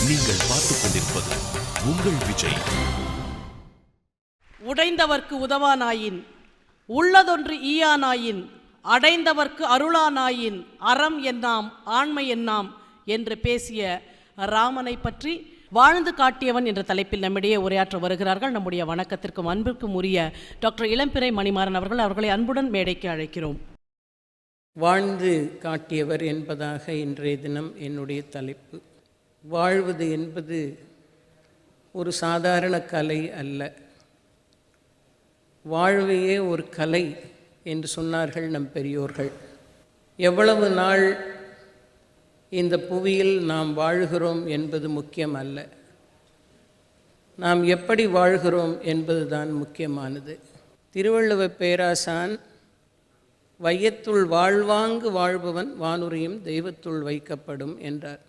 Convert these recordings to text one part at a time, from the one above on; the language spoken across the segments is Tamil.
நீங்கள் பார்த்துக் கொண்டிருப்பது உங்கள் விஜய். உடைந்தவர்க்கு உதவானாயின், உள்ளதொன்று ஈயானாயின், அடைந்தவர்க்கு அருளானாயின், அறம் என்னாம் ஆண்மை என்னாம் என்று பேசிய ராமனை பற்றி வாழ்ந்து காட்டியவன் என்ற தலைப்பில் நம்மிடையே உரையாற்ற வருகிறார்கள். நம்முடைய வணக்கத்திற்கும் அன்பிற்கும் உரிய டாக்டர் இளம்பிறை மணிமாறன் அவர்களை அன்புடன் மேடைக்கு அழைக்கிறோம். வாழ்ந்து காட்டியவர் என்பதாக இன்றைய தினம் என்னுடைய தலைப்பு. வாழ்வது என்பது ஒரு சாதாரண கலை அல்ல. வாழ்வையே ஒரு கலை என்று சொன்னார்கள் நம் பெரியோர்கள். எவ்வளவு நாள் இந்த புவியில் நாம் வாழ்கிறோம் என்பது முக்கியம் அல்ல, நாம் எப்படி வாழ்கிறோம் என்பதுதான் முக்கியமானது. திருவள்ளுவ பேராசான் வையத்துள் வாழ்வாங்கு வாழ்பவன் வானுரியும் தெய்வத்துள் வைக்கப்படும் என்றார்.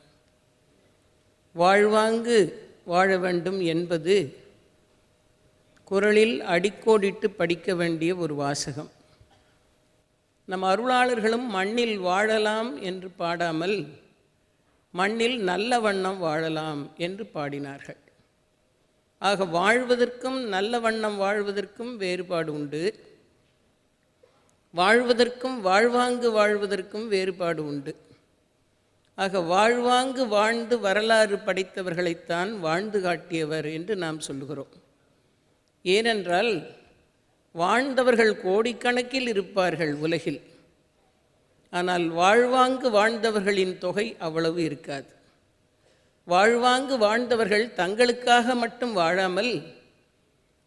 வாழ்வாங்கு வாழ வேண்டும் என்பது குறளில் அடிக்கோடிட்டு படிக்க வேண்டிய ஒரு வாசகம். நம் அருளாளர்களும் மண்ணில் வாழலாம் என்று பாடாமல் மண்ணில் நல்ல வண்ணம் வாழலாம் என்று பாடினார்கள். ஆக வாழ்வதற்கும் நல்ல வண்ணம் வாழ்வதற்கும் வேறுபாடு உண்டு, வாழ்வதற்கும் வாழ்வாங்கு வாழ்வதற்கும் வேறுபாடு உண்டு. ஆக வாழ்வாங்கு வாழ்ந்து வரலாறு படைத்தவர்களைத்தான் வாழ்ந்து காட்டியவர் என்று நாம் சொல்லுகிறோம். ஏனென்றால் வாழ்ந்தவர்கள் கோடிக்கணக்கில் இருப்பார்கள் உலகில், ஆனால் வாழ்வாங்கு வாழ்ந்தவர்களின் தொகை அவ்வளவு இருக்காது. வாழ்வாங்கு வாழ்ந்தவர்கள் தங்களுக்காக மட்டும் வாழாமல்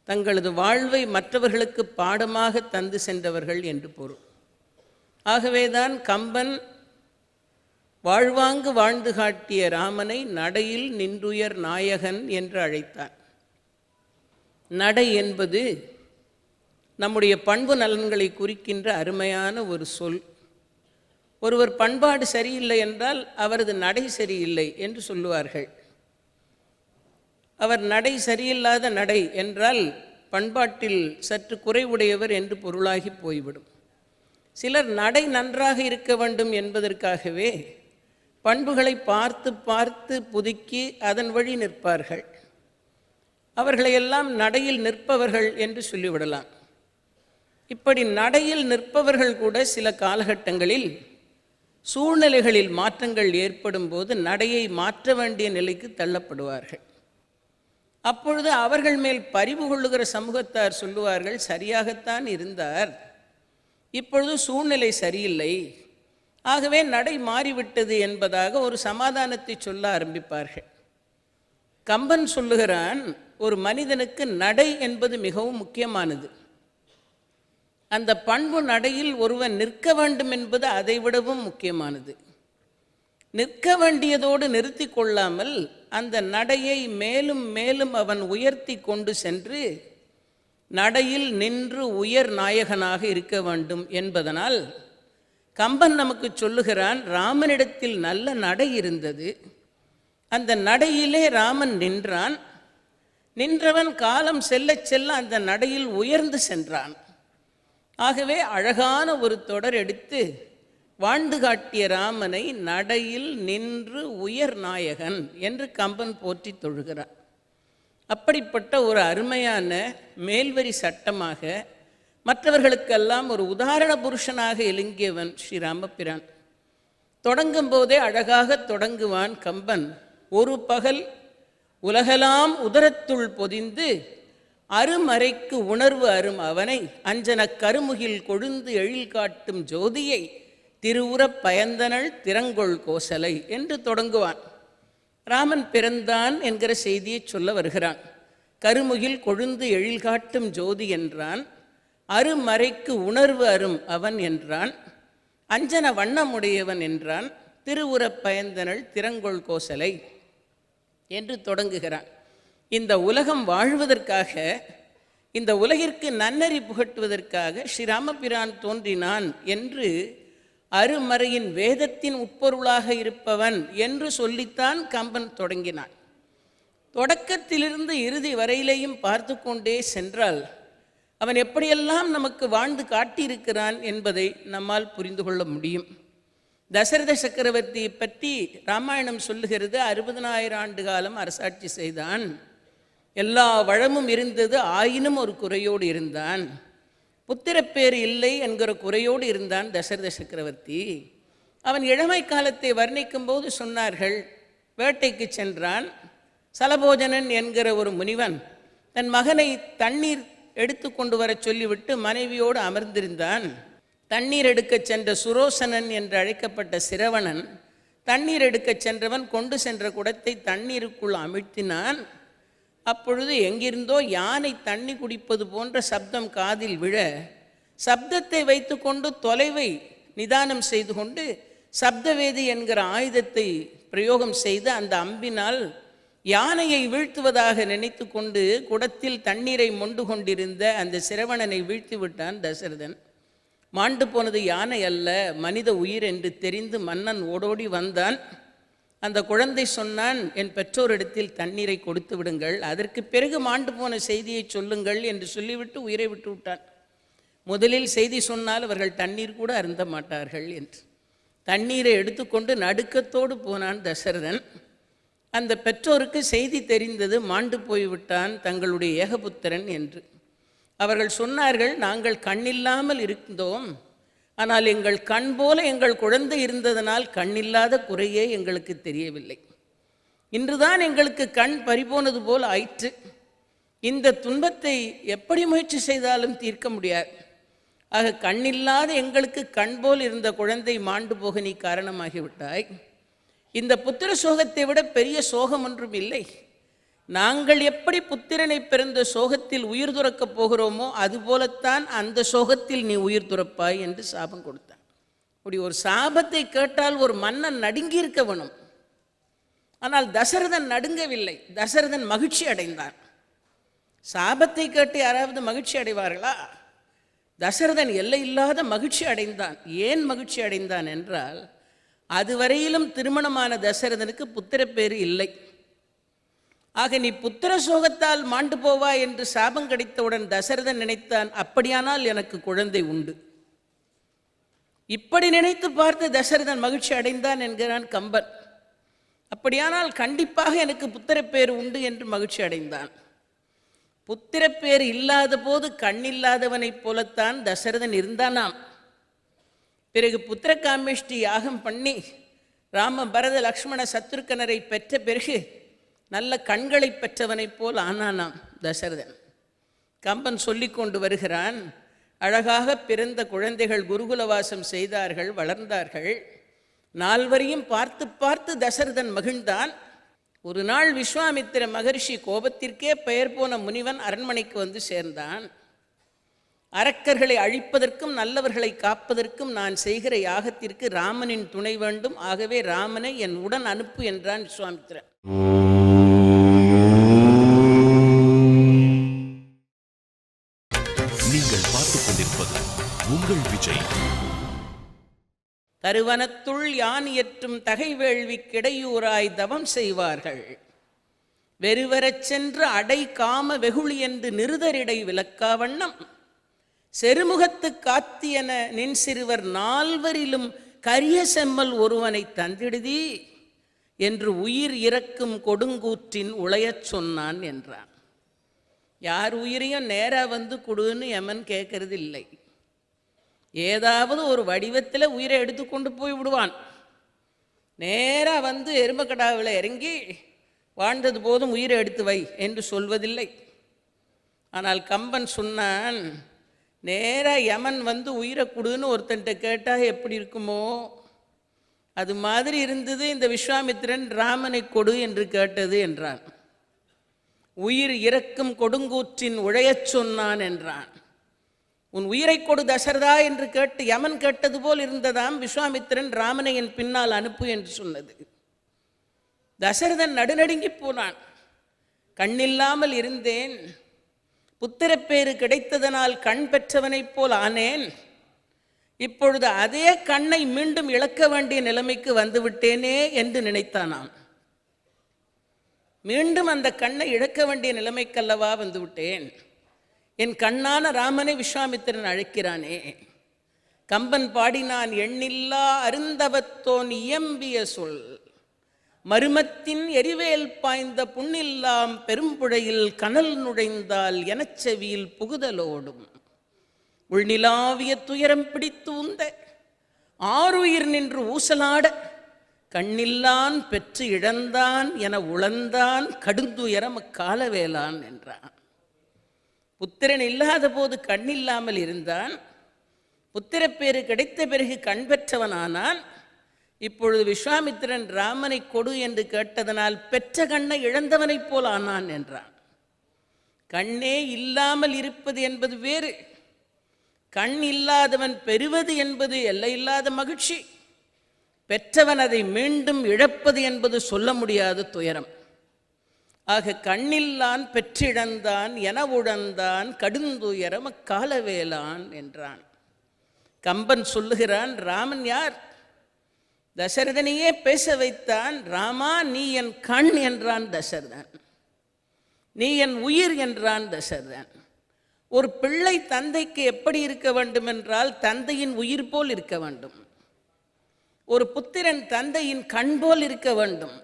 தங்களது வாழ்வை மற்றவர்களுக்கு பாடமாக தந்து சென்றவர்கள் என்று பொருள். ஆகவேதான் கம்பன் வாழ்வாங்கு வாழ்ந்து காட்டிய ராமனை நடையில் நின்றுயர் நாயகன் என்று அழைத்தான். நடை என்பது நம்முடைய பண்பு நலன்களை குறிக்கின்ற அருமையான ஒரு சொல். ஒருவர் பண்பாடு சரியில்லை என்றால் அவரது நடை சரியில்லை என்று சொல்லுவார்கள். அவர் நடை சரியில்லாத நடை என்றால் பண்பாட்டில் சற்று குறைவுடையவர் என்று பொருளாகி போய்விடும். சிலர் நடை நன்றாக இருக்க வேண்டும் என்பதற்காகவே பண்புகளை பார்த்து பார்த்து புதுக்கி அதன் வழி நிற்பார்கள். அவர்களையெல்லாம் நடையில் நிற்பவர்கள் என்று சொல்லிவிடலாம். இப்படி நடையில் நிற்பவர்கள் கூட சில காலகட்டங்களில் சூழ்நிலைகளில் மாற்றங்கள் ஏற்படும் போது நடையை மாற்ற வேண்டிய நிலைக்கு தள்ளப்படுவார்கள். அப்பொழுது அவர்கள் மேல் பரிவு கொள்ளுகிற சமூகத்தார் சொல்லுவார்கள், சரியாகத்தான் இருந்தார், இப்பொழுது சூழ்நிலை சரியில்லை, ஆகவே நடை மாறிவிட்டது என்பதாக ஒரு சமாதானத்தை சொல்ல ஆரம்பிப்பார்கள். கம்பன் சொல்லுகிறான், ஒரு மனிதனுக்கு நடை என்பது மிகவும் முக்கியமானது. அந்த பண்பு நடையில் ஒருவன் நிற்க வேண்டும் என்பது அதைவிடவும் முக்கியமானது. நிற்க வேண்டியதோடு நிறுத்தி கொள்ளாமல் அந்த நடையை மேலும் மேலும் அவன் உயர்த்தி கொண்டு சென்று நடையில் நின்று உயர் நாயகனாக இருக்க வேண்டும் என்பதனால் கம்பன் நமக்கு சொல்லுகிறான், ராமனிடத்தில் நல்ல நடை இருந்தது, அந்த நடையிலே ராமன் நின்றான், நின்றவன் காலம் செல்ல செல்ல அந்த நடையில் உயர்ந்து சென்றான். ஆகவே அழகான ஒரு தொடர் எடுத்து வாழ்ந்து காட்டிய ராமனை நடையில் நின்று உயர் நாயகன் என்று கம்பன் போற்றி தொழுகிறார். அப்படிப்பட்ட ஒரு அருமையான மேல்வரி சட்டமாக மற்றவர்களுக்கெல்லாம் ஒரு உதாரண புருஷனாக இலங்கியவன் ஸ்ரீராமபிரான். தொடங்கும் போதே அழகாக தொடங்குவான் கம்பன். ஒரு பகல் உலகெல்லாம் உதரத்துள் பொதிந்து அருமறைக்கு உணர்வு அரும் அவனை அஞ்சன கருமுகில் கொழுந்து எழில் காட்டும் ஜோதியை திருவுறப் பயந்தனள் திறங்கொள் கோசலை என்று தொடங்குவான். ராமன் பிறந்தான் என்கிற செய்தியை சொல்ல வருகிறான். கருமுகில் கொழுந்து எழில் காட்டும் ஜோதி என்றான், அருமறைக்கு உணர்வு அரும் அவன் என்றான், அஞ்சன வண்ணமுடையவன் என்றான், திருவுறப் பயந்தனள் திறங்கொள் கோசலை என்று தொடங்குகிறான். இந்த உலகம் வாழ்வதற்காக, இந்த உலகிற்கு நன்னறி புகட்டுவதற்காக ஸ்ரீராமபிரான் தோன்றினான் என்று அருமறையின் வேதத்தின் உட்பொருளாக இருப்பவன் என்று சொல்லித்தான் கம்பன் தொடங்கினான். தொடக்கத்திலிருந்து இறுதி வரையிலேயும் பார்த்து கொண்டே சென்றால் அவன் எப்படியெல்லாம் நமக்கு வாழ்ந்து காட்டியிருக்கிறான் என்பதை நம்மால் புரிந்து கொள்ள முடியும். தசரத சக்கரவர்த்தியை பற்றி ராமாயணம் சொல்லுகிறது. 60,000 ஆண்டு காலம் அரசாட்சி செய்தான். எல்லா வளமும் இருந்தது, ஆயினும் ஒரு குறையோடு இருந்தான். புத்திரப்பேறு இல்லை என்கிற குறையோடு இருந்தான் தசரத சக்கரவர்த்தி. அவன் இளமை காலத்தை வர்ணிக்கும் போது சொன்னார்கள், வேட்டைக்கு சென்றான். சலபோஜனன் என்கிற ஒரு முனிவன் தன் மகனை தண்ணீர் எடுத்து கொண்டு வர சொல்லிவிட்டு மனைவியோடு அமர்ந்திருந்தான். தண்ணீர் எடுக்க சென்ற சுரோசனன் என்று அழைக்கப்பட்ட சிரவணன் தண்ணீர் எடுக்க சென்றவன் கொண்டு சென்ற குடத்தை தண்ணீருக்குள் அமிழ்த்தினான். அப்பொழுது எங்கிருந்தோ யானை தண்ணி குடிப்பது போன்ற சப்தம் காதில் விழ, சப்தத்தை வைத்து கொண்டு தொலைவை நிதானம் செய்து கொண்டு சப்தவேதி என்கிற ஆயுதத்தை பிரயோகம் செய்து அந்த அம்பினால் யானையை வீழ்த்துவதாக நினைத்து கொண்டு குடத்தில் தண்ணீரை மொண்டு கொண்டிருந்த அந்த சிரவணனை வீழ்த்தி விட்டான் தசரதன். மாண்டு போனது யானை அல்ல, மனித உயிர் என்று தெரிந்து மன்னன் ஓடோடி வந்தான். அந்த குழந்தை சொன்னான், என் பெற்றோரிடத்தில் தண்ணீரை கொடுத்து விடுங்கள், அதற்கு பிறகு மாண்டு போன செய்தியை சொல்லுங்கள் என்று சொல்லிவிட்டு உயிரை விட்டு விட்டான். முதலில் செய்தி சொன்னால் அவர்கள் தண்ணீர் கூட அருந்த மாட்டார்கள் என்று. தண்ணீரை எடுத்துக்கொண்டு நடுக்கத்தோடு போனான் தசரதன். அந்த பெற்றோருக்கு செய்தி தெரிந்தது, மாண்டு போய்விட்டான் தங்களுடைய ஏகபுத்திரன் என்று. அவர்கள் சொன்னார்கள், நாங்கள் கண்ணில்லாமல் இருந்தோம், ஆனால் எங்கள் கண் போல எங்கள் குழந்தை இருந்ததனால் கண்ணில்லாத குறையே எங்களுக்கு தெரியவில்லை. இன்றுதான் எங்களுக்கு கண் பறிபோனது போல் ஆயிற்று. இந்த துன்பத்தை எப்படி முயற்சி செய்தாலும் தீர்க்க முடியாது. ஆக கண்ணில்லாத எங்களுக்கு கண் போல் இருந்த குழந்தை மாண்டு போக நீ காரணமாகிவிட்டாய். இந்த புத்திர சோகத்தை விட பெரிய சோகம் ஒன்றும் இல்லை. நாங்கள் எப்படி புத்திரனை பிறந்த சோகத்தில் உயிர் துறக்கப் போகிறோமோ அதுபோலத்தான் அந்த சோகத்தில் நீ உயிர் துறப்பாய் என்று சாபம் கொடுத்தான். அப்படி ஒரு சாபத்தை கேட்டால் ஒரு மன்னன் நடுங்கி இருக்க வேணும். ஆனால் தசரதன் நடுங்கவில்லை, தசரதன் மகிழ்ச்சி அடைந்தான். சாபத்தை கேட்டு யாராவது மகிழ்ச்சி அடைவார்களா? தசரதன் எல்லையில்லாத மகிழ்ச்சி அடைந்தான். ஏன் மகிழ்ச்சி அடைந்தான் என்றால், அதுவரையிலும் திருமணமான தசரதனுக்கு புத்திரப்பேறு இல்லை. ஆக நீ புத்திர சோகத்தால் மாண்டு போவா என்று சாபம் கிடைத்தவுடன் தசரதன் நினைத்தான், அப்படியானால் எனக்கு குழந்தை உண்டு. இப்படி நினைத்து பார்த்து தசரதன் மகிழ்ச்சி அடைந்தான் என்கிறான் கம்பன். அப்படியானால் கண்டிப்பாக எனக்கு புத்திரப்பேறு உண்டு என்று மகிழ்ச்சி அடைந்தான். புத்திரப்பேறு இல்லாத போது கண்ணில்லாதவனைப் போலத்தான் தசரதன் இருந்தானாம். பிறகு புத்திர காமேஷ்டி யாகம் பண்ணி ராம பரத லக்ஷ்மண சத்ருக்கனரை பெற்ற பிறகு நல்ல கண்களை பெற்றவனைப் போல் ஆனானாம் தசரதன். கம்பன் சொல்லி கொண்டு வருகிறான், அழகாக பிறந்த குழந்தைகள் குருகுலவாசம் செய்தார்கள், வளர்ந்தார்கள். நால்வரையும் பார்த்து பார்த்து தசரதன் மகிழ்ந்தான். ஒரு நாள் விஸ்வாமித்திர மகரிஷி கோபத்திற்கே பெயர் போன முனிவன் அரண்மனைக்கு வந்து சேர்ந்தான். அரக்கர்களை அழிப்பதற்கும் நல்லவர்களை காப்பதற்கும் நான் செய்கிற யாகத்திற்கு ராமனின் துணை வேண்டும், ஆகவே ராமனை என் உடன் அனுப்பு என்றான் விஸ்வாமித்திரன். நீங்கள் பார்த்துக் கொண்டிருப்பது உங்கள் விஜய். தருவனத்துள் யான் இயற்றும் தகைவேள்வி கிடையூராய் தவம் செய்வார்கள், வெறுவரச் சென்று அடை காம வெகுளி என்று நிருதரிடை விலக்காவண்ணம், செருமுகத்து காத்தியன நின் சிறுவர் நால்வரிலும் கரிய செம்மல் ஒருவனை தந்திடுதி என்று உயிர் இறக்கும் கொடுங்கூற்றின் உளையச் சொன்னான் என்றான். யார் உயிரையும் நேராக வந்து கொடுன்னு யமன் கேட்கறது இல்லை. ஏதாவது ஒரு வடிவத்தில் உயிரை எடுத்துக்கொண்டு போய் விடுவான். நேராக வந்து எருமக்கடாவில் இறங்கி வாழ்ந்தது போதும் உயிரை எடுத்து வை என்று சொல்வதில்லை. ஆனால் கம்பன் சொன்னான், நேராக யமன் வந்து உயிரை கொடுன்னு ஒருத்தன்ட்ட கேட்டால் எப்படி இருக்குமோ அது மாதிரி இருந்தது இந்த விஸ்வாமித்திரன் ராமனை கொடு என்று கேட்டது என்றான். உயிர் இறக்கும் கொடுங்கூற்றின் உழையச் சொன்னான் என்றான். உன் உயிரை கொடு தசரதா என்று கேட்டு யமன் கேட்டது போல் இருந்ததாம் விஸ்வாமித்திரன் ராமனை என் பின்னால் அனுப்பு என்று சொன்னது. தசரதன் நடுநடுங்கி போனான். கண்ணில்லாமல் இருந்தேன், புத்திரப்பேறு கிடைத்ததனால் கண் பெற்றவனைப் போல் ஆனேன், இப்பொழுது அதே கண்ணை மீண்டும் இழக்க வேண்டிய நிலைமைக்கு வந்துவிட்டேனே என்று நினைத்தானாம். மீண்டும் அந்த கண்ணை இழக்க வேண்டிய நிலைமைக்கல்லவா வந்துவிட்டேன். என் கண்ணான ராமனை விஸ்வாமித்திரன் அழைக்கிறானே, கம்பன் பாடினான், எண்ணில்லா அருந்தவத்தோன் இயம்பிய சொல் மருமத்தின் எரிவேல் பாய்ந்த புண்ணில்லாம் பெரும்புழையில் கனல் நுழைந்தால் எனச்செவியில் புகுதலோடும் உள்நிலாவிய துயரம் பிடித்து உந்த ஆறுயிர் நின்று ஊசலாட கண்ணில்லான் பெற்று இழந்தான் என உழந்தான் கடுந்துயரம் காலவேலான் என்றான். புத்திரன் இல்லாத போது கண்ணில்லாமல் இருந்தான். புத்திரப்பேறு கிடைத்த பிறகு கண் பெற்றவனானான். இப்பொழுது விஸ்வாமித்திரன் ராமனை கொடு என்று கேட்டதனால் பெற்ற கண்ணை இழந்தவனைப் போல் ஆனான் என்றான். கண்ணே இல்லாமல் இருப்பது என்பது வேறு. கண் இல்லாதவன் பெறுவது என்பது எல்லையில்லாத மகிழ்ச்சி. பெற்றவன் அதை மீண்டும் இழப்பது என்பது சொல்ல முடியாத துயரம். ஆக கண்ணில்லான் பெற்றிழந்தான் என உழந்தான் கடுந்துயரம் காலவேலான் என்றான். கம்பன் சொல்லுகிறான், ராமன் யார்? தசரதனையே பேச வைத்தான். ராமா, நீ என் கண் என்றான் தசரதன். நீ என் உயிர் என்றான் தசரதன். ஒரு பிள்ளை தந்தைக்கு எப்படி இருக்க வேண்டும் என்றால் தந்தையின் உயிர் போல் இருக்க வேண்டும். ஒரு புத்திரன் தந்தையின் கண் போல் இருக்க வேண்டும்.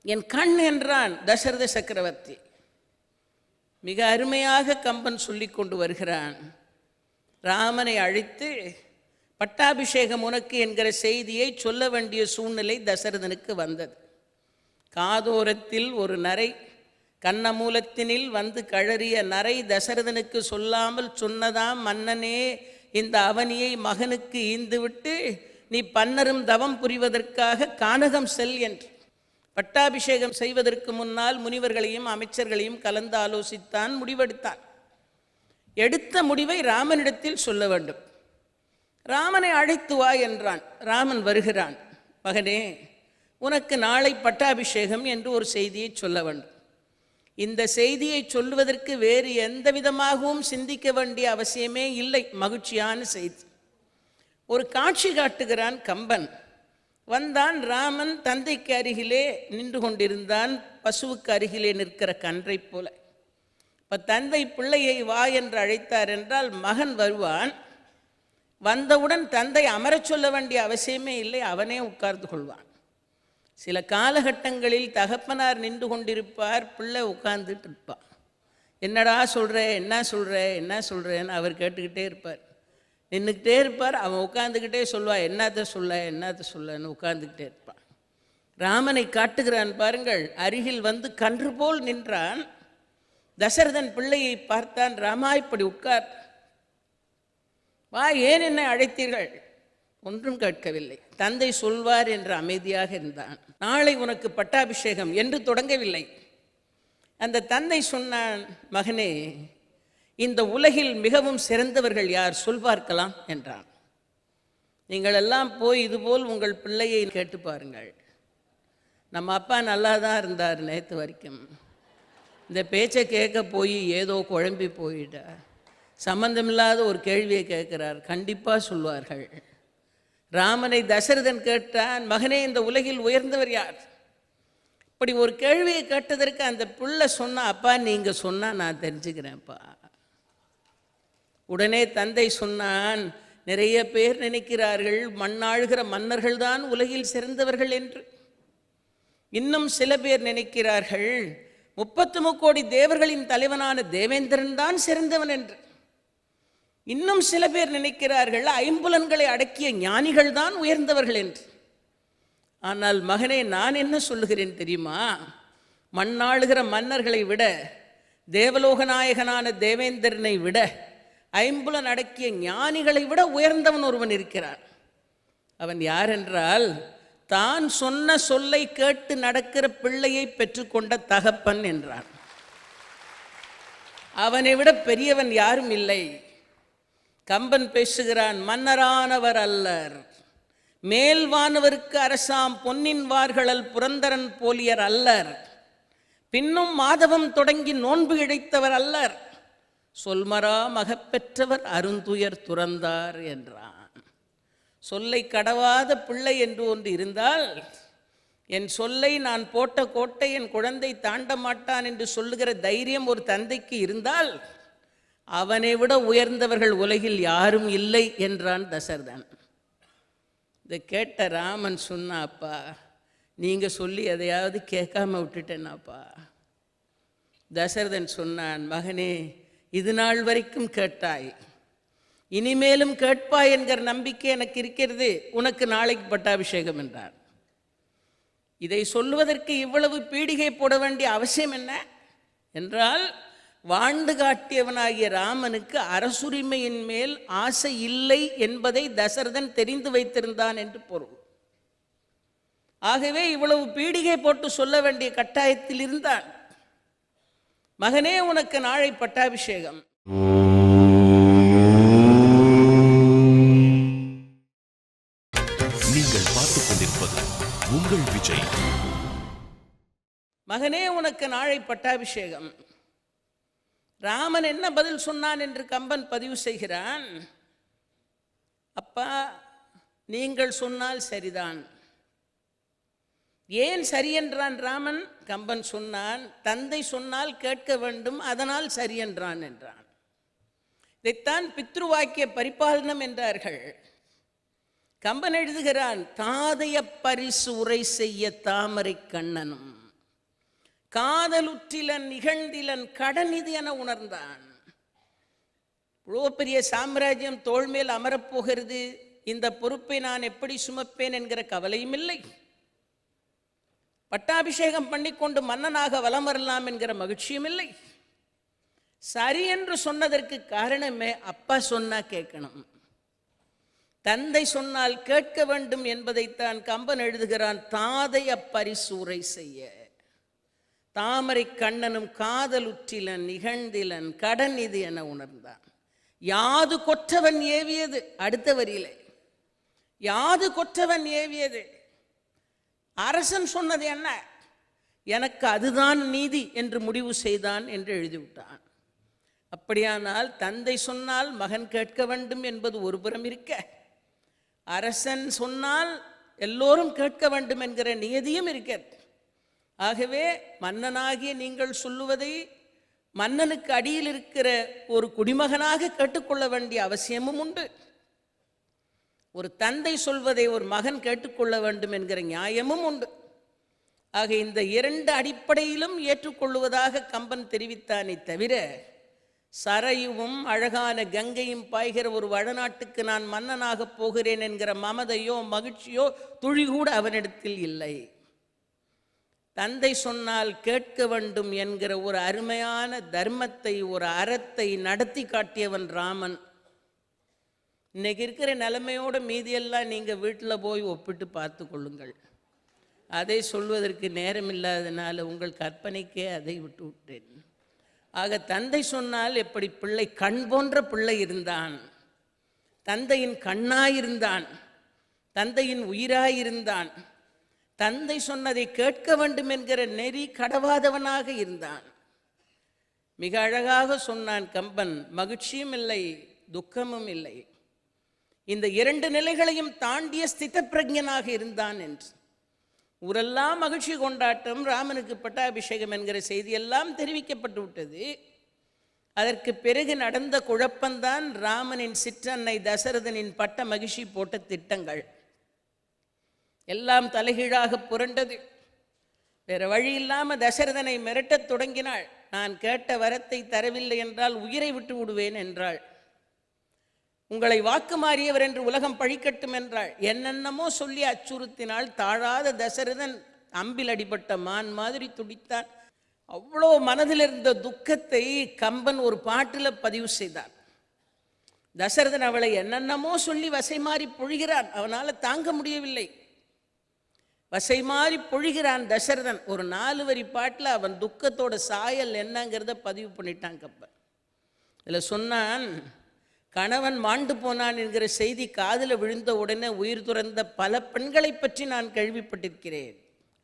என் கண் என்றான் தசரத சக்கரவர்த்தி. மிக அருமையாக கம்பன் சொல்லி கொண்டு வருகிறான். ராமனை அழைத்து பட்டாபிஷேகம் உனக்கு என்கிற செய்தியை சொல்ல வேண்டிய சூழ்நிலை தசரதனுக்கு வந்தது. காதோரத்தில் ஒரு நரை, கண்ணமூலத்தினில் வந்து கழறிய நரை தசரதனுக்கு சொல்லாமல் சொன்னதாம், மன்னனே, இந்த அவனியை மகனுக்கு ஈந்துவிட்டு நீ பன்னரும் தவம் புரிவதற்காக கானகம் செல் என்று. பட்டாபிஷேகம் செய்வதற்கு முன்னால் முனிவர்களையும் அமைச்சர்களையும் கலந்து ஆலோசித்தான், முடிவெடுத்தான். எடுத்த முடிவை ராமனிடத்தில் சொல்ல வேண்டும். ராமனை அழைத்து வா என்றான். ராமன் வருகிறான். மகனே, உனக்கு நாளை பட்டாபிஷேகம் என்று ஒரு செய்தியை சொல்ல வேண்டும். இந்த செய்தியை சொல்லுவதற்கு வேறு எந்த விதமாகவும் சிந்திக்க வேண்டிய அவசியமே இல்லை. மகிழ்ச்சியான செய்தி. ஒரு காட்சி காட்டுகிறான் கம்பன். வந்தான். ராமன் தந்தைக்கு அருகிலே நின்று கொண்டிருந்தான், பசுவுக்கு அருகிலே நிற்கிற கன்றை போல. இப்போ தந்தை பிள்ளையை வா என்று அழைத்தார் என்றால் மகன் வருவான். வந்தவுடன் தந்தை அமரச் சொல்ல வேண்டிய அவசியமே இல்லை, அவனே உட்கார்ந்து கொள்வான். சில காலகட்டங்களில் தகப்பனார் நின்று கொண்டிருப்பார், பிள்ளை உட்கார்ந்துட்டு இருப்பான். என்னடா சொல்கிற, என்ன சொல்கிற, என்ன சொல்கிறேன்னு அவர் கேட்டுக்கிட்டே இருப்பார். நின்றுக்கிட்டே இருப்பார். அவன் உட்காந்துக்கிட்டே சொல்லுவான், என்னத்தை சொல்லன்னு உட்கார்ந்துக்கிட்டே இருப்பான். ராமனை காட்டுகிறான் பாருங்கள். அருகில் வந்து கன்று போல் நின்றான். தசரதன் பிள்ளையை பார்த்தான். ராமா, இப்படி உட்கார், வா, ஏன் என்னை அழைத்தீர்கள்? ஒன்றும் கேட்கவில்லை. தந்தை சொல்வார் என்று அமைதியாக இருந்தான். நாளை உனக்கு பட்டாபிஷேகம் என்று தொடங்கவில்லை. அந்த தந்தை சொன்னான், மகனே, இந்த உலகில் மிகவும் சிறந்தவர்கள் யார் சொல் பார்க்கலாம் என்றான். நீங்கள் எல்லாம் போய் இதுபோல் உங்கள் பிள்ளையை கேட்டு பாருங்கள். நம்ம அப்பா நல்லா தான் இருந்தார் நேற்று வரைக்கும். இந்த பேச்சை கேட்க போய் ஏதோ குழம்பி போயிட்டார். சம்பந்தமில்லாத ஒரு கேள்வியை கேட்கிறார். கண்டிப்பாக சொல்வார்கள். ராமனை தசரதன் கேட்டான், மகனே, இந்த உலகில் உயர்ந்தவர் யார்? இப்படி ஒரு கேள்வியை கேட்டதற்கு அந்த பிள்ளை சொன்னா, அப்பா நீங்கள் சொன்னால் நான் தெரிஞ்சுக்கிறேன்ப்பா. உடனே தந்தை சொன்னான், நிறைய பேர் நினைக்கிறார்கள் மண்ணாளுகிற மன்னர்கள் தான் உலகில் சிறந்தவர்கள் என்று. இன்னும் சில பேர் நினைக்கிறார்கள் 33 கோடி தேவர்களின் தலைவனான தேவேந்திரன் தான் சிறந்தவன் என்று. இன்னும் சில பேர் நினைக்கிறார்கள் 5 ஐம்புலன்களை அடக்கிய ஞானிகள் தான் உயர்ந்தவர்கள் என்று. ஆனால் மகனே, நான் என்ன சொல்லுகிறேன் தெரியுமா? மண்ணாளுகிற மன்னர்களை விட, தேவலோகநாயகனான தேவேந்திரனை விட, 5 ஐம்புலன் அடக்கிய ஞானிகளை விட உயர்ந்தவன் ஒருவன் இருக்கிறான். அவன் யார் என்றால், தான் சொன்ன சொல்லை கேட்டு நடக்கிற பிள்ளையை பெற்றுக்கொண்ட தகப்பன் என்றான். அவனை விட பெரியவன் யாரும் இல்லை. கம்பன் பேசுகிறான், மன்னரானவர் அல்லர், மேல்வானவருக்கு அரசாம் பொன்னின் வார்களல் புரந்தரன் போலியர் அல்லர், பின்னும் மாதவம் தொடங்கி நோன்பு இழைத்தவர் அல்லர், சொல்மரா மகப்பெற்றவர் அருந்துயர் துறந்தார் என்றான். சொல்லை கடவாத பிள்ளை என்று ஒன்று இருந்தால், என் சொல்லை நான் போட்ட கோட்டை என் குழந்தை தாண்ட மாட்டான் என்று சொல்லுகிற தைரியம் ஒரு தந்தைக்கு இருந்தால், அவனை விட உயர்ந்தவர்கள் உலகில் யாரும் இல்லை என்றான் தசரதன். இதை கேட்ட ராமன் சொன்னாப்பா, நீங்கள் சொல்லி எதையாவது கேட்காம விட்டுட்டேனாப்பா. தசரதன் சொன்னான், மகனே, இது நாள் வரைக்கும் கேட்டாய், இனிமேலும் கேட்பாய் என்கிற நம்பிக்கை எனக்கு இருக்கிறது. உனக்கு நாளைக்கு பட்டாபிஷேகம் என்றார். இதை சொல்வதற்கு இவ்வளவு பீடிகை போட வேண்டிய அவசியம் என்ன என்றால், வாழ்ந்து காட்டியவனாகிய ராமனுக்கு அரசுரிமையின் மேல் ஆசை இல்லை என்பதை தசரதன் தெரிந்து வைத்திருந்தான் என்று பொருள். ஆகவே இவ்வளவு பீடிகை போட்டு சொல்ல வேண்டிய கட்டாயத்தில் இருந்தான். மகனே, உனக்கு நாளை பட்டாபிஷேகம். நீங்கள் பார்த்துக் கொண்டிருப்பது உங்கள் விஜய். மகனே, உனக்கு நாளை பட்டாபிஷேகம். ராமன் என்ன பதில் சொன்னான் என்று கம்பன் பதிவு செய்கிறான். அப்பா, நீங்கள் சொன்னால் சரிதான். ஏன் சரி என்றான் ராமன்? கம்பன் சொன்னான், தந்தை சொன்னால் கேட்க வேண்டும், அதனால் சரி என்றான் என்றான். இதைத்தான் பித்ருவாக்கிய பரிபாலனம் என்றார்கள். கம்பன் எழுதுகிறான், தாதைய பரிசு உரை செய்ய தாமரை கண்ணனும் காதலுற்றிலன் நிகழ்ந்திலன் கடனிது என உணர்ந்தான். இவ்வளோ பெரிய சாம்ராஜ்யம் தோள்மேல் அமரப்போகிறது, இந்த பொறுப்பை நான் எப்படி சுமப்பேன் என்கிற கவலையும் இல்லை. பட்டாபிஷேகம் பண்ணிக்கொண்டு மன்னனாக வலம் வரலாம் என்கிற மகிழ்ச்சியும் இல்லை. சரி என்று சொன்னதற்கு காரணமே, அப்பா சொன்னா கேட்கணும், தந்தை சொன்னால் கேட்க வேண்டும் என்பதைத்தான் கம்பன் எழுதுகிறான். தாதை அப்பரிசூரை செய்ய தாமரை கண்ணனும் காதலுற்றிலன் நிகழ்ந்திலன் கடன் இது என உணர்ந்தான். யாது கொற்றவன் ஏவியது, அடுத்த வரியிலே யாது கொற்றவன் ஏவியது. அரசன் சொன்னது என்ன? எனக்கு அதுதான் நீதி என்று முடிவு செய்தான் என்று எழுதிவிட்டான். அப்படியானால் தந்தை சொன்னால் மகன் கேட்க வேண்டும் என்பது ஒரு புறம் இருக்க, அரசன் சொன்னால் எல்லோரும் கேட்க வேண்டும் என்கிற நியதியும் இருக்கிறது. ஆகவே மன்னனாகிய நீங்கள் சொல்லுவதை மன்னனுக்கு அடியில் இருக்கிற ஒரு குடிமகனாக கேட்டுக்கொள்ள வேண்டிய அவசியமும் உண்டு. ஒரு தந்தை சொல்வதை ஒரு மகன் கேட்டுக்கொள்ள வேண்டும் என்கிற நியாயமும் உண்டு. ஆக இந்த இரண்டு அடிப்படையிலும் ஏற்றுக்கொள்வதாக கம்பன் தெரிவித்தானே தவிர, சரையுவும் அழகான கங்கையும் பாய்கிற ஒரு வடநாட்டுக்கு நான் மன்னனாக போகிறேன் என்கிற மமதையோ மகிழ்ச்சியோ துளிகூட அவனிடத்தில் இல்லை. தந்தை சொன்னால் கேட்க வேண்டும் என்கிற ஒரு அருமையான தர்மத்தை, ஒரு அறத்தை நடத்தி காட்டியவன் ராமன். இன்னைக்கு இருக்கிற நிலைமையோட மீதியெல்லாம் நீங்கள் வீட்டில் போய் ஒப்பிட்டு பார்த்து கொள்ளுங்கள். அதை சொல்வதற்கு நேரம் இல்லாதனால உங்கள் கற்பனைக்கே அதை விட்டு விட்டேன். ஆக தந்தை சொன்னால் எப்படி பிள்ளை கண் போன்ற பிள்ளை இருந்தான், தந்தையின் கண்ணாயிருந்தான், தந்தையின் உயிராயிருந்தான், தந்தை சொன்னதை கேட்க வேண்டும் என்கிற நெறி கடவாதவனாக இருந்தான். மிக அழகாக சொன்னான் கம்பன், மகிழ்ச்சியும் இல்லை துக்கமும் இல்லை, இந்த இரண்டு நிலைகளையும் தாண்டிய ஸ்தித பிரஜனாக இருந்தான் என்று. ஊரெல்லாம் மகிழ்ச்சி கொண்டாட்டம், ராமனுக்கு பட்டாபிஷேகம் என்கிற செய்தியெல்லாம் தெரிவிக்கப்பட்டு விட்டது. அதற்கு பிறகு நடந்த குழப்பம்தான் ராமனின் சிற்றன்னை தசரதனின் பட்ட மகிழ்ச்சி போட்ட திட்டங்கள். எல்லாம் தலைகீழாக புரண்டது. வேற வழி இல்லாமல் தசரதனை மிரட்டத் தொடங்கினாள். நான் கேட்ட வரத்தை தரவில்லை என்றால் உயிரை விட்டு விடுவேன் என்றாள். உங்களை வாக்கு மாறியவர் என்று உலகம் பழிக்கட்டும் என்றாள். என்னென்னமோ சொல்லி அச்சுறுத்தினாள். தாழாத தசரதன் அம்பில் அடிபட்ட மான் மாதிரி துடித்தான். அவ்வளோ மனதில் இருந்த துக்கத்தை கம்பன் ஒரு பாட்டில் பதிவு செய்தார். தசரதன் அவளை என்னென்னமோ சொல்லி வசை மாறி பொழிகிறான். அவனால் தாங்க முடியவில்லை. வசை மாறி பொழிகிறான் தசரதன். ஒரு 4 வரி பாட்டில் அவன் துக்கத்தோட சாயல் என்னங்கிறத பதிவு பண்ணிட்டான் கம்பன். இதில் சொன்னான், கணவன் மாண்டு போனான் என்கிற செய்தி காதில் விழுந்த உடனே உயிர் துறந்த பல பெண்களை பற்றி நான் கேள்விப்பட்டிருக்கிறேன்.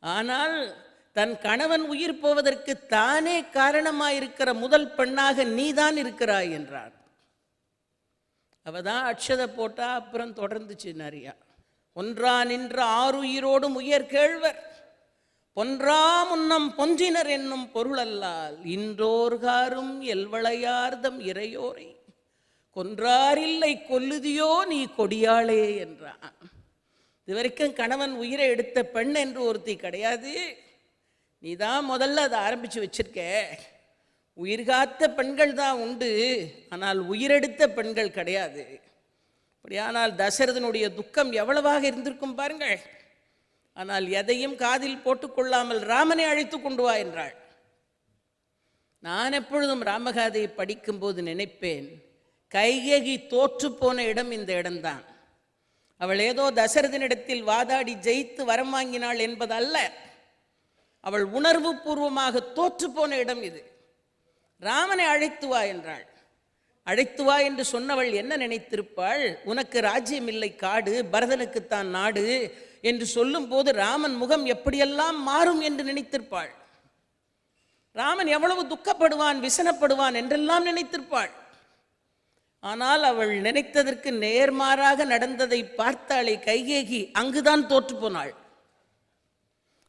ஆனால் தன் கணவன் உயிர் போவதற்கு தானே காரணமாயிருக்கிற முதல் பெண்ணாக நீதான் இருக்கிறாய் என்றான். அவதான் அட்சதை போட்டா. அப்புறம் தொடர்ந்துச்சு நிறையா. ஒன்றா நின்ற 6 உயிரோடும் உயர் கேழ்வர் பொன்றா முன்னம் பொன்றினர் என்னும் பொருளல்லால் இன்றோர்காரும் எல்வளையார்தம் இறையோரை கொன்றாரில்லை கொல்லுதியோ நீ கொடியாளே என்றான். இதுவரைக்கும் கணவன் உயிரை எடுத்த பெண் என்று ஒருத்தி கிடையாது. நீ தான் முதல்ல அதை ஆரம்பித்து வச்சிருக்க. உயிர்காத்த பெண்கள் தான் உண்டு, ஆனால் உயிரெடுத்த பெண்கள் கிடையாது. அப்படியானால் தசரதனுடைய துக்கம் எவ்வளவாக இருந்திருக்கும் பாருங்கள். ஆனால் எதையும் காதில் போட்டுக்கொள்ளாமல் ராமனை அழைத்து கொண்டு வா என்றாள். நான் எப்பொழுதும் ராமகாதையை படிக்கும்போது நினைப்பேன், கைகேயி தோற்று போன இடம் இந்த இடம்தான். அவள் ஏதோ தசரதனிடத்தில் வாதாடி ஜெயித்து வரம் வாங்கினாள் என்பதல்ல, அவள் உணர்வு பூர்வமாக தோற்று போன இடம் இது. ராமனை அழைத்து வா என்றாள். அழைத்து வா என்று சொன்னவள் என்ன நினைத்திருப்பாள்? உனக்கு ராஜ்யம் இல்லை, காடு, பரதனுக்குத்தான் நாடு என்று சொல்லும் போது ராமன் முகம் எப்படியெல்லாம் மாறும் என்று நினைத்திருப்பாள். ராமன் எவ்வளவு துக்கப்படுவான், விசனப்படுவான் என்றெல்லாம் நினைத்திருப்பாள். ஆனால் அவள் நினைத்ததற்கு நேர்மாறாக நடந்ததை பார்த்தாளே கைகேயி, அங்குதான் தோற்று போனாள்.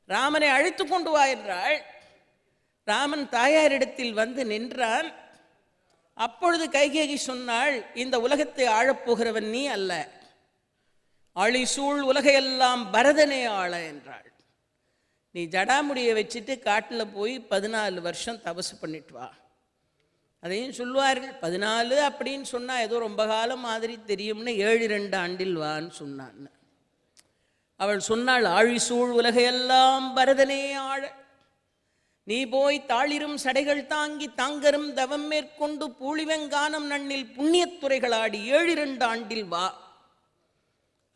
ராமனை அழைத்து கொண்டு வா என்றாள். ராமன் தாயாரிடத்தில் வந்து நின்றான். அப்பொழுது கைகேயி சொன்னாள், இந்த உலகத்தை ஆளப்போகிறவன் நீ அல்ல, ஆழிசூழ் உலகையெல்லாம் பரதனே ஆள என்றாள். நீ ஜடாமுடியை வச்சுட்டு காட்டில் போய் 14 வருஷம் தபசு பண்ணிட்டு வா. அதையும் சொல்லுவார்கள். 14 அப்படின்னு சொன்னால் ஏதோ ரொம்ப காலம் மாதிரி தெரியும்னு 7 ஆண்டில் வான்னு சொன்னான். அவள் சொன்னாள், ஆழிசூழ் உலகையெல்லாம் பரதனே ஆழ, நீ போய் தாளிரும் சடைகள் தாங்கி தாங்கரும் தவம் மேற்கொண்டு பூழிவெங்கானம் நன்னில் புண்ணியத்துறைகளாடி 7 ஆண்டில் வா.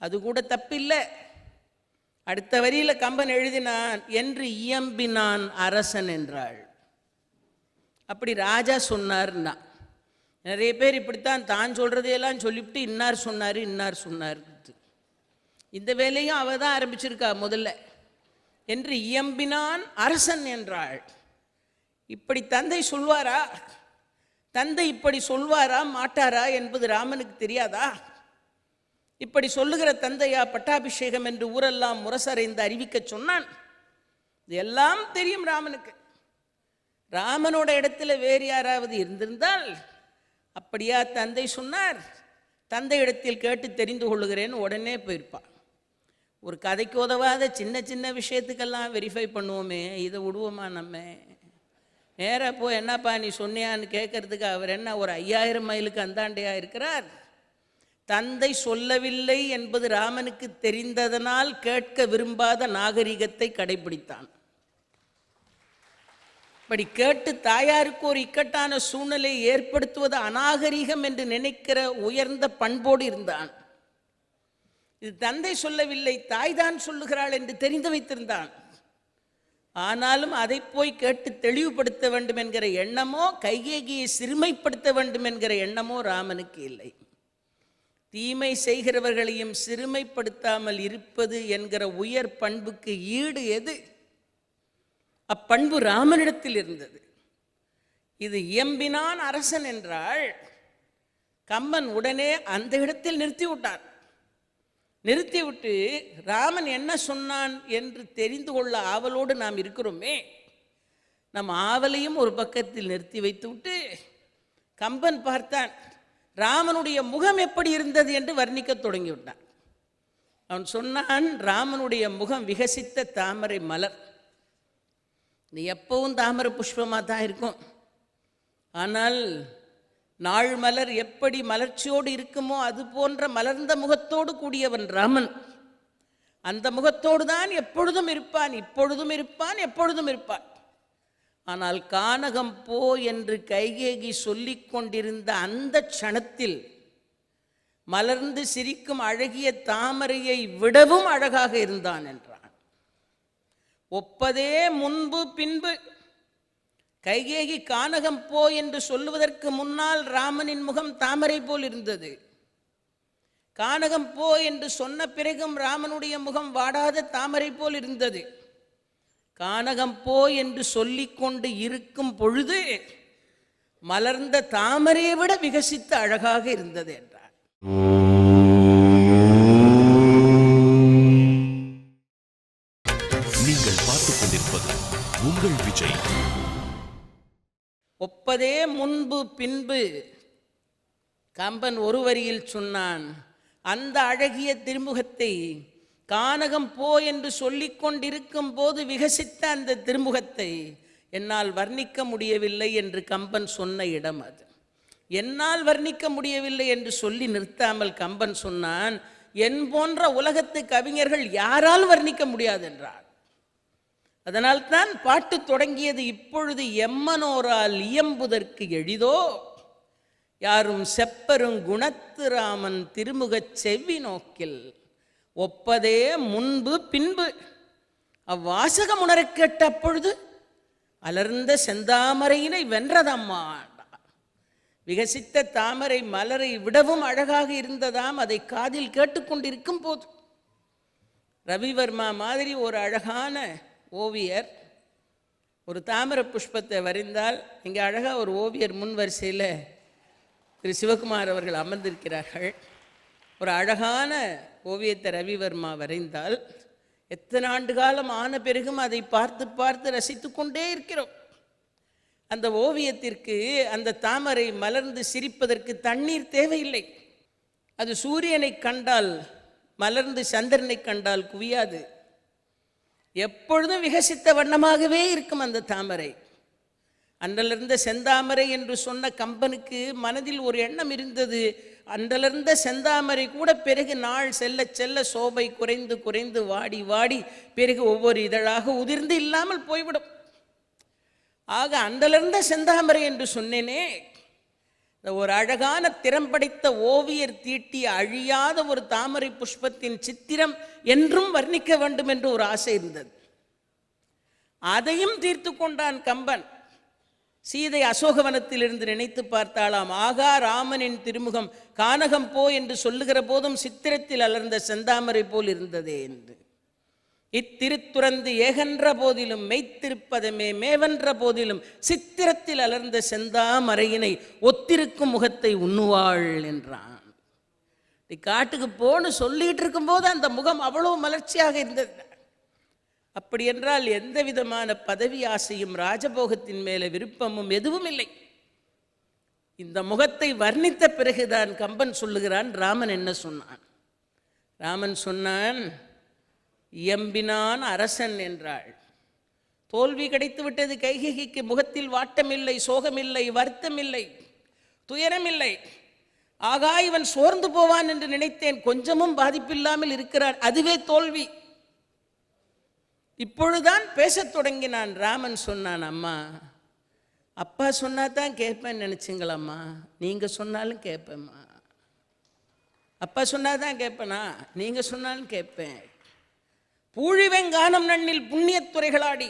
அது கூட தப்பில்லை. அடுத்த வரியில் கம்பன் எழுதினான், என்று இயம்பினான் அரசன் என்றாள். அப்படி ராஜா சொன்னார்னா, நிறைய பேர் இப்படித்தான் தான் சொல்கிறதையெல்லாம் சொல்லிவிட்டு இன்னார் சொன்னார் இன்னார் சொன்னார். இந்த வேலையும் அவ தான் ஆரம்பிச்சிருக்கா முதல்ல. என்று இயம்பினான் அரசன் என்றாள். இப்படி தந்தை சொல்வாரா? தந்தை இப்படி சொல்வாரா மாட்டாரா என்பது ராமனுக்கு தெரியாதா? இப்படி சொல்லுகிற தந்தையா பட்டாபிஷேகம் என்று ஊரெல்லாம் முரசறைந்து அறிவிக்க சொன்னான்? இது எல்லாம் தெரியும் ராமனுக்கு. ராமனோட இடத்துல வேறு யாராவது இருந்திருந்தால், அப்படியா தந்தை சொன்னார், தந்தை இடத்தில் கேட்டு தெரிந்து கொள்ளுகிறேன்னு உடனே போயிருப்பான். ஒரு கதைக்கு உதவாத சின்ன சின்ன விஷயத்துக்கெல்லாம் வெரிஃபை பண்ணுவோமே, இதை விடுவோமா? நம்ம நேராக போய் என்னப்பா நீ சொன்னியான்னு கேட்கறதுக்கு அவர் என்ன ஒரு 5000 மைலுக்கு அந்தாண்டையாக இருக்கிறார்? தந்தை சொல்லவில்லை என்பது ராமனுக்கு தெரிந்ததனால் கேட்க விரும்பாத நாகரிகத்தை கடைபிடித்தான். அப்படி கேட்டு தாயாருக்கு ஒரு இக்கட்டான சூழ்நிலை ஏற்படுத்துவது அநாகரிகம் என்று நினைக்கிற உயர்ந்த பண்போடு இருந்தான். இது தந்தை சொல்லவில்லை, தாய்தான் சொல்லுகிறாள் என்று தெரிந்து வைத்திருந்தான். ஆனாலும் அதை போய் கேட்டு தெளிவுபடுத்த வேண்டும் என்கிற எண்ணமோ, கைகேயியை சிறுமைப்படுத்த வேண்டும் என்கிற எண்ணமோ ராமனுக்கு இல்லை. தீமை செய்கிறவர்களையும் சிறுமைப்படுத்தாமல் இருப்பது என்கிற உயர் பண்புக்கு ஈடு எது? அப்பண்பு ராமனிடத்தில் இருந்தது. இது இயம்பினான் அரசன் என்றால் கம்பன் உடனே அந்த இடத்தில் நிறுத்திவிட்டார். நிறுத்திவிட்டு ராமன் என்ன சொன்னான் என்று தெரிந்து கொள்ள ஆவலோடு நாம் இருக்கிறோமே, நம் ஆவலையும் ஒரு பக்கத்தில் நிறுத்தி வைத்து விட்டு கம்பன் பார்த்தான், ராமனுடைய முகம் எப்படி இருந்தது என்று வர்ணிக்க தொடங்கிவிட்டான். அவன் சொன்னான், ராமனுடைய முகம் விகசித்த தாமரை மலர். இது எப்பவும் தாமரை புஷ்பமாக தான் இருக்கும். ஆனால் நாள் மலர் எப்படி மலர்ச்சியோடு இருக்குமோ அது போன்ற மலர்ந்த முகத்தோடு கூடியவன் ராமன். அந்த முகத்தோடு தான் எப்பொழுதும் இருப்பான், இப்பொழுதும் இருப்பான், எப்பொழுதும் இருப்பான். ஆனால் கானகம் போ என்று கைகேயி சொல்லிக் கொண்டிருந்த அந்த க்ஷணத்தில் மலர்ந்து சிரிக்கும் அழகிய தாமரையை விடவும் அழகாக இருந்தான் என்றான். ஒப்பதே முன்பு பின்பு. கைகேயி கானகம் போ என்று சொல்லுவதற்கு முன்னால் ராமனின் முகம் தாமரை போல் இருந்தது. கானகம் போ என்று சொன்ன பிறகும் ராமனுடைய முகம் வாடாத தாமரை போல் இருந்தது. கானகம் போ என்று சொல்லிக்கொண்டு இருக்கும் பொழுது மலர்ந்த தாமரையை விட விகசித்த அழகாக இருந்தது என்றார். நீங்கள் பார்த்துக் கொண்டிருப்பது உங்கள் விஜய். ஒப்பதே முன்பு பின்பு கம்பன் ஒரு வரியில் சொன்னான். அந்த அழகிய திருமுகத்தை கானகம் போ என்று சொல்லிக் கொண்டிருக்கும் போது விகசித்த அந்த திருமுகத்தை என்னால் வர்ணிக்க முடியவில்லை என்று கம்பன் சொன்ன இடம் அது. என்னால் வர்ணிக்க முடியவில்லை என்று சொல்லி நிறுத்தாமல் கம்பன் சொன்னான், என் போன்ற உலகத்து கவிஞர்கள் யாரால் வர்ணிக்க முடியாது என்றார். அதனால்தான் பாட்டு தொடங்கியது, இப்பொழுது எம்மனோரால் இயம்புதற்கு எளிதோ யாரும் செப்பரும் குணத்து ராமன் திருமுகச் செவ்வி நோக்கில் ஒப்பதே முன்பு பின்பு. அவ்வாசகம் உணரக் கேட்ட அப்பொழுது அலர்ந்த செந்தாமரையினை வென்றதம்மா. விகசித்த தாமரை மலரை விடவும் அழகாக இருந்ததாம் அதை காதில் கேட்டுக்கொண்டிருக்கும் போது. ரவிவர்மா மாதிரி ஒரு அழகான ஓவியர் ஒரு தாமரை புஷ்பத்தை வரைந்தால், இங்கே அழகாக ஒரு ஓவியர் முன் வரிசையில் திரு சிவகுமார் அவர்கள் அமர்ந்திருக்கிறார்கள். ஒரு அழகான ஓவியத்தை ரவிவர்மா வரைந்தால் எத்தனை ஆண்டு காலம் ஆன பிறகும் அதை பார்த்து பார்த்து ரசித்து கொண்டே இருக்கிறோம். அந்த ஓவியத்திற்கு அந்த தாமரை மலர்ந்து சிரிப்பதற்கு தண்ணீர் தேவையில்லை. அது சூரியனை கண்டால் மலர்ந்து சந்திரனை கண்டால் குவியாது. எப்பொழுதும் விகசித்த வண்ணமாகவே இருக்கும் அந்த தாமரை. அன்றலர்ந்த செந்தாமரை என்று சொன்ன கம்பனுக்கு மனதில் ஒரு எண்ணம் இருந்தது. அன்றலர்ந்த செந்தாமரை கூட பிறகு நாள் செல்ல செல்ல சோபை குறைந்து குறைந்து வாடி வாடி பிறகு ஒவ்வொரு இதழாக உதிர்ந்து இல்லாமல் போய்விடும். ஆக அன்றலர்ந்த செந்தாமரை என்று சொன்னேனே, ஒரு அழகான திறம் படைத்த ஓவியர் தீட்டிய அழியாத ஒரு தாமரை புஷ்பத்தின் சித்திரம் என்றும் வர்ணிக்க வேண்டும் என்று ஒரு ஆசை இருந்தது. அதையும் தீர்த்து கொண்டான் கம்பன். சீதை அசோகவனத்திலிருந்து நினைத்து பார்த்தாளாம், ஆகா ராமனின் திருமுகம் கானகம் போ என்று சொல்லுகிற போதும் சித்திரத்தில் அலர்ந்த செந்தாமரை போல் இருந்ததே என்று. இத்திருத்துறந்து ஏகன்ற போதிலும் மெய்த்திருப்பதமே மேவென்ற போதிலும் சித்திரத்தில் அலர்ந்த செந்தாமரையினை ஒத்திருக்கும் முகத்தை உண்ணுவாள் என்றான். காட்டுக்கு போன்னு சொல்லிட்டு இருக்கும்போது அந்த முகம் அவ்வளவு மலர்ச்சியாக இருந்தது. அப்படி என்றால் எந்த விதமான பதவி ஆசையும் ராஜபோகத்தின் மேலே விருப்பமும் எதுவும் இல்லை. இந்த முகத்தை வர்ணித்த பிறகுதான் கம்பன் சொல்லுகிறான், ராமன் என்ன சொன்னான். ராமன் சொன்னான், இயம்பினான் அரசன் என்றாள். தோல்வி கிடைத்து விட்டது கைகேயிக்கு. முகத்தில் வாட்டமில்லை, சோகமில்லை, வருத்தமில்லை, துயரமில்லை. ஆகா இவன் சோர்ந்து போவான் என்று நினைத்தேன், கொஞ்சமும் பாதிப்பில்லாமல் இருக்கிறான், அதுவே தோல்வி. இப்பொழுதுதான் பேசத் தொடங்கினான். ராமன் சொன்னான், அம்மா அப்பா சொன்னா தான் கேட்பேன்னு நினைச்சிங்களம்மா, நீங்க சொன்னாலும் கேட்பேம்மா. அப்பா சொன்னாதான் கேட்பேனா, நீங்க சொன்னாலும் கேட்பேன். பூழிவெங்கானம் நன்னில் புண்ணியத்துறைகளாடி.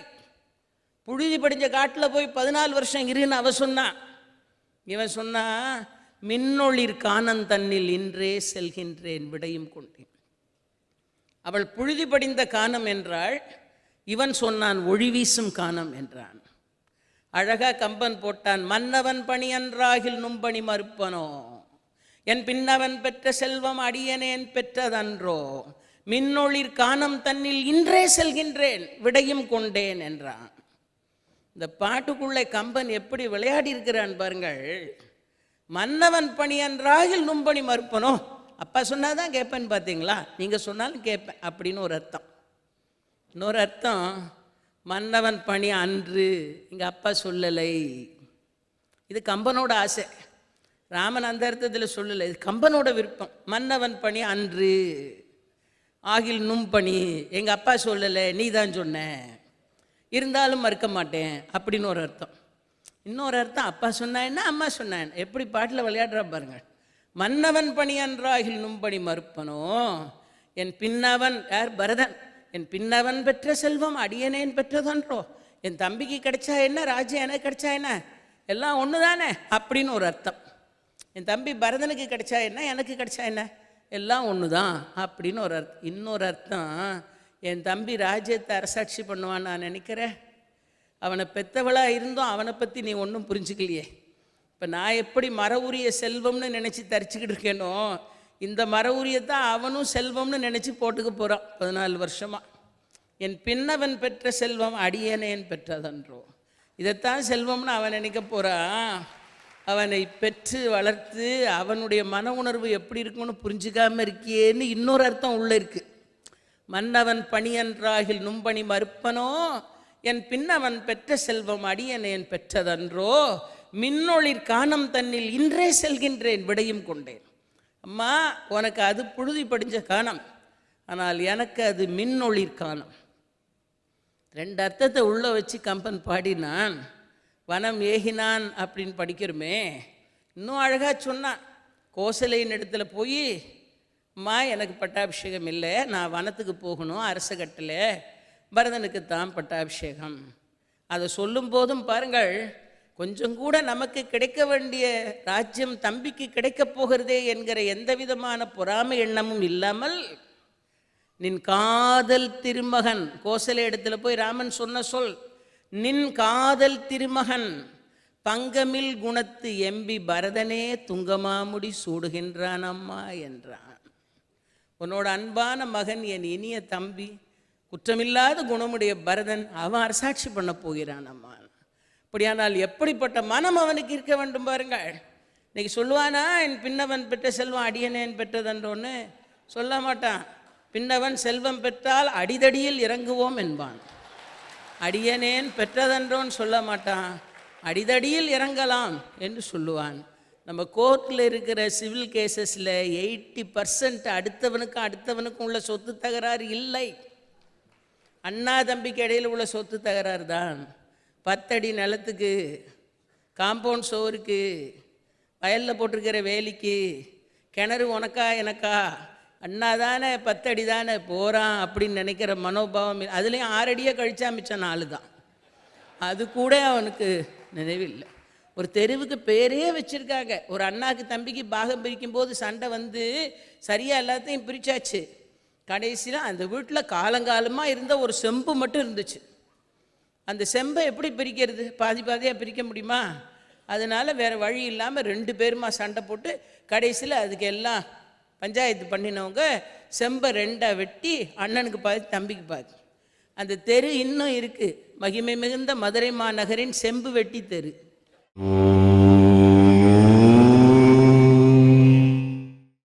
புழுதி படிஞ்ச காட்டில் போய் 14 வருஷம் இருன்னு அவ சொன்னான். இவன் சொன்னா, மின்னொளிர் காணன் தன்னில் இன்றே செல்கின்றேன் விடையும் கொண்டேன். அவள் புழுதி படிந்த கானம் என்றாள், இவன் சொன்னான் ஒளி வீசும் கானம் என்றான். அழகா கம்பன் போட்டான், மன்னவன் பணி அன்றாகில் நும்பணி மறுப்பனோ, என் பின்னவன் பெற்ற செல்வம் அடியனேன் பெற்றதன்றோ, மின்னொளிர் கானம் தன்னில் இன்றே செல்கின்றேன் விடையும் கொண்டேன் என்றான். இந்த பாட்டுக்குள்ளே கம்பன் எப்படி விளையாடி இருக்கிறான் பாருங்கள். மன்னவன் பணி அன்றாகில் நும்பணி மறுப்பனோ, அப்பா சொன்னாதான் கேட்பேன்னு பார்த்தீங்களா, நீங்கள் சொன்னாலும் கேட்பேன் அப்படின்னு ஒரு அர்த்தம். இன்னொரு அர்த்தம், மன்னவன் பணி அன்று எங்கள் அப்பா சொல்லலை. இது கம்பனோட ஆசை. ராமன் அந்த அர்த்தத்தில் சொல்லலை, இது கம்பனோட விருப்பம். மன்னவன் பணி அன்று ஆகில் நும்பணி எங்கள் அப்பா சொல்லலை, நீ தான் சொன்ன, இருந்தாலும் மறுக்க மாட்டேன் அப்படின்னு ஒரு அர்த்தம். இன்னொரு அர்த்தம், அப்பா சொன்னான் அம்மா சொன்னான். எப்படி பாட்டில் விளையாடுறா பாருங்கள். மன்னவன் பணி அன்றாகில் நும்பணி மறுப்பனோ, என் பின்னவன் யார், பரதன், என் பின்னவன் பெற்ற செல்வம் அடியனேன் பெற்றதன்றோ, என் தம்பிக்கு கிடைச்சா என்ன, ராஜ்யம் எனக்கு கிடைச்சா என்ன, எல்லாம் ஒன்று தானே அப்படின்னு ஒரு அர்த்தம். என் தம்பி பரதனுக்கு கிடைச்சா என்ன, எனக்கு கிடைச்சா என்ன, எல்லாம் ஒன்று தான் அப்படின்னு ஒரு அர்த்தம். இன்னொரு அர்த்தம், என் தம்பி ராஜ்யத்தை அரசாட்சி பண்ணுவான்னு நான் நினைக்கிறேன். அவனை பெத்தவளாக இருந்தோம், அவனை பற்றி நீ ஒன்றும் புரிஞ்சுக்கலையே. இப்போ நான் எப்படி மர உரிய செல்வம்னு நினச்சி தரிச்சுக்கிட்டு இருக்கேனோ, இந்த மர உரியத்தான் அவனும் செல்வம்னு நினச்சி போட்டுக்க போகிறான் 14 வருஷமாக. என் பின்னவன் பெற்ற செல்வம் அடியனேன் பெற்றதன்றோ. இதைத்தான் செல்வம்னு அவன் நினைக்க போகிறான். அவனை பெற்று வளர்த்து அவனுடைய மன உணர்வு எப்படி இருக்கும்னு புரிஞ்சுக்காமல் இருக்கியேன்னு இன்னொரு அர்த்தம் உள்ளே இருக்குது. மன்னவன் பணியன்றாகில் நும்பணி மறுப்பனோ, என் பின்னவன் பெற்ற செல்வம் அடியனேன் பெற்றதன்றோ. மின்னொளிர் காணம் தன்னில் இன்றே செல்கின்றேன் விடையும் கொண்டேன். அம்மா, உனக்கு அது புழுதி படிஞ்ச காணம், ஆனால் எனக்கு அது மின்னொளிர் காணம். ரெண்டு அர்த்தத்தை உள்ளே வச்சு கம்பன் பாடினான். வனம் ஏகினான் அப்படின்னு படிக்கிறோமே, இன்னும் அழகாக சொன்னான். கோசலையின் இடத்துல போய், அம்மா எனக்கு பட்டாபிஷேகம் இல்லை, நான் வனத்துக்கு போகணும், அரச கட்டளை, பரதனுக்கு தான் பட்டாபிஷேகம். அதை சொல்லும் போதும் பாருங்கள், கொஞ்சம் கூட நமக்கு கிடைக்க வேண்டிய ராஜ்யம் தம்பிக்கு கிடைக்கப் போகிறதே என்கிற எந்த விதமான பொறாமை எண்ணமும் இல்லாமல், நின் காதல் திருமகன், கோசலை இடத்துல போய் ராமன் சொன்ன சொல், நின் காதல் திருமகன் பங்கமில் குணத்து எம்பி பரதனே துங்கமாமுடி சூடுகின்றான் அம்மா என்றான். உன்னோட அன்பான மகன், என் இனிய தம்பி, குற்றமில்லாத குணமுடைய பரதன், அவன் அரசாட்சி பண்ண போகிறான் அம்மா. அப்படியானால் எப்படிப்பட்ட மனம் அவனுக்கு இருக்க வேண்டும் பாருங்கள். இன்னைக்கு சொல்லுவானா, என் பின்னவன் பெற்ற செல்வம் அடியனேன் பெற்றதன்றோன்னு சொல்ல மாட்டான். பின்னவன் செல்வம் பெற்றால் அடிதடியில் இறங்குவோம் என்பான். அடியனேன் பெற்றதன்றோன்னு சொல்ல மாட்டான், அடிதடியில் இறங்கலாம் என்று சொல்லுவான். நம்ம கோர்ட்டில் இருக்கிற சிவில் கேசஸில் 80% அடுத்தவனுக்கும் உள்ள சொத்து தகராறு இல்லை, அண்ணா தம்பிக்கு இடையில் உள்ள சொத்து தகராறு தான். 10 அடி நிலத்துக்கு, காம்பவுண்ட் சோருக்கு, வயலில் போட்டிருக்கிற வேலிக்கு, கிணறு உனக்கா எனக்கா, அண்ணா தானே 10 அடி தானே போகிறான் அப்படின்னு நினைக்கிற மனோபாவம். அதுலேயும் 6 அடியே கழிச்சா மிச்சம் 4 தான். அது கூட அவனுக்கு நினைவில்லை. ஒரு தெருவுக்கு பேரே வச்சுருக்காங்க. ஒரு அண்ணாக்கு தம்பிக்கு பாகம் பிரிக்கும் போது சண்டை வந்து சரியாக எல்லாத்தையும் பிரித்தாச்சு. கடைசியில் அந்த வீட்டில் காலங்காலமாக இருந்த ஒரு செம்பு மட்டும் இருந்துச்சு. அந்த செம்பை எப்படி பிரிக்கிறது? பாதி பாதியாக பிரிக்க முடியுமா? அதனால் வேறு வழி இல்லாமல் 2 பேருமா சண்டை போட்டு கடைசியில் அதுக்கு எல்லாம் பஞ்சாயத்து பண்ணினவங்க செம்பை 2ஆக வெட்டி, அண்ணனுக்கு பாதி தம்பிக்கு பாதி. அந்த தெரு இன்னும் இருக்குது, மகிமை மிகுந்த மதுரை மாநகரின் செம்பு வெட்டி தெரு.